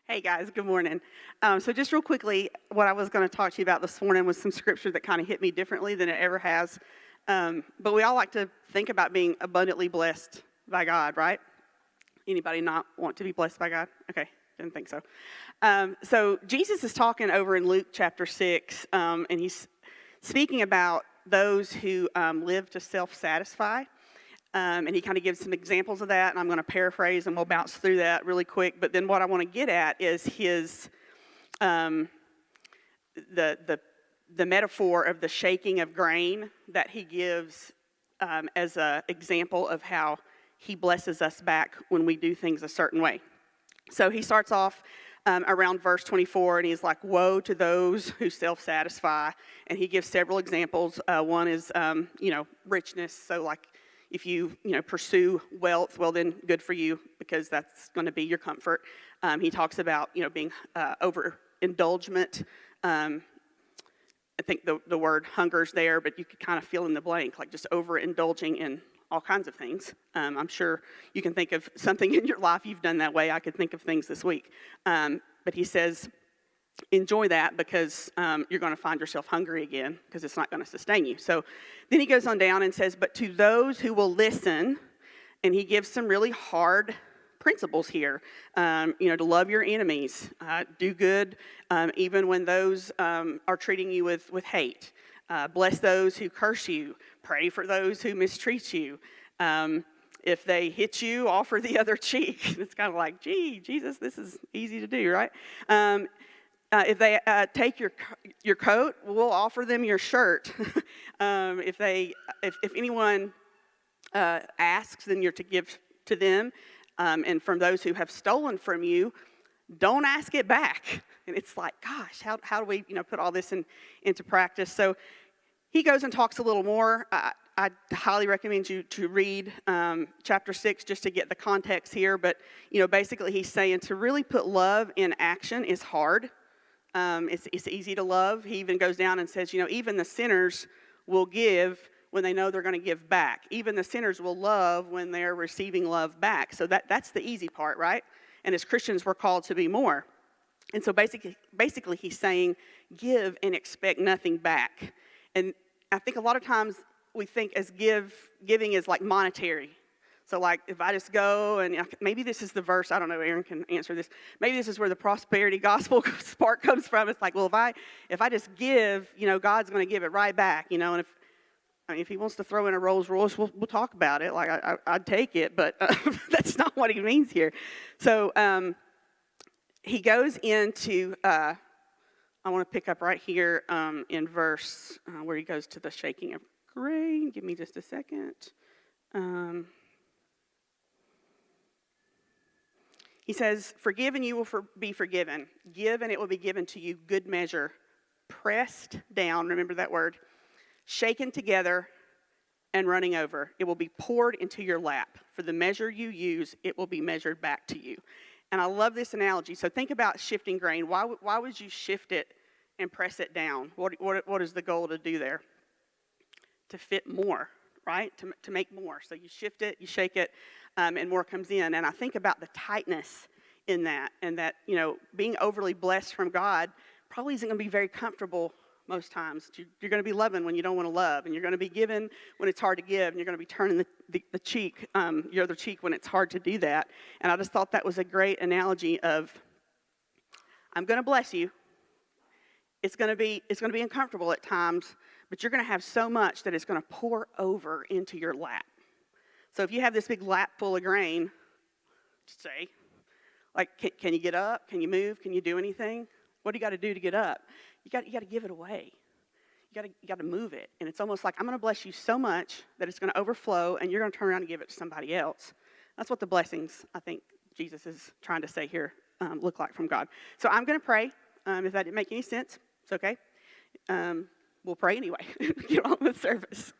Hey guys, good morning. So just real quickly, what I was going to talk to you about this morning was some scripture that kind of hit me differently than it ever has. But we all like to think about being abundantly blessed by God, right? Anybody not want to be blessed by God? Okay, didn't think so. So Jesus is talking over in Luke chapter 6, and he's speaking about those who live to self-satisfy. And he kind of gives some examples of that, and I'm going to paraphrase, and we'll bounce through that really quick. But then what I want to get at is his the metaphor of the shaking of grain that he gives as an example of how he blesses us back when we do things a certain way. So he starts off around verse 24, and he's like, "Woe to those who self-satisfy," and he gives several examples. One is richness. So like, if you pursue wealth, well then good for you, because that's going to be your comfort. He talks about being overindulgent. I think the word hunger's there, but you could kind of fill in the blank, like just overindulging in all kinds of things. I'm sure you can think of something in your life you've done that way. I could think of things this week. But he says, enjoy that, because you're going to find yourself hungry again, because it's not going to sustain you. So then he goes on down and says, but to those who will listen, and he gives some really hard principles here, to love your enemies, do good even when those are treating you with hate, bless those who curse you, pray for those who mistreat you. If they hit you, offer the other cheek. It's kind of like, gee, Jesus, this is easy to do, right? If they take your coat, we'll offer them your shirt. If anyone asks, then you're to give to them. And from those who have stolen from you, don't ask it back. And it's like, gosh, how do we put all this into practice? So he goes and talks a little more. I highly recommend you to read chapter 6 just to get the context here. But basically he's saying to really put love in action is hard. It's easy to love. He even goes down and says, even the sinners will give when they know they're going to give back. Even the sinners will love when they're receiving love back. So that's the easy part, right? And as Christians, we're called to be more. And so basically he's saying, give and expect nothing back. And I think a lot of times we think as giving is like monetary. So like if I just go and maybe this is the verse, I don't know, Aaron can answer this. Maybe this is where the prosperity gospel spark comes from. It's like, well, if I just give, God's going to give it right back, and if he wants to throw in a Rolls Royce, we'll talk about it. Like I'd take it, but that's not what he means here. So he goes into, I want to pick up right here in verse where he goes to the shaking of grain. Give me just a second. He says, forgive and you will be forgiven. Give and it will be given to you, good measure, pressed down, remember that word, shaken together and running over. It will be poured into your lap. For the measure you use, it will be measured back to you. And I love this analogy. So think about shifting grain. Why would you shift it and press it down? What is the goal to do there? To fit more, right? To make more. So you shift it, you shake it, and more comes in. And I think about the tightness in that, and that, being overly blessed from God probably isn't going to be very comfortable most times. You're going to be loving when you don't want to love, and you're going to be giving when it's hard to give, and you're going to be turning the cheek, your other cheek, when it's hard to do that. And I just thought that was a great analogy of, I'm going to bless you. It's going to be uncomfortable at times, but you're going to have so much that it's going to pour over into your lap. So if you have this big lap full of grain, say, like, can you get up? Can you move? Can you do anything? What do you got to do to get up? You got to give it away. You got to move it. And it's almost like, I'm going to bless you so much that it's going to overflow, and you're going to turn around and give it to somebody else. That's what the blessings, I think Jesus is trying to say here, look like from God. So I'm going to pray. If that didn't make any sense, it's okay. We'll pray anyway. Get on with the service.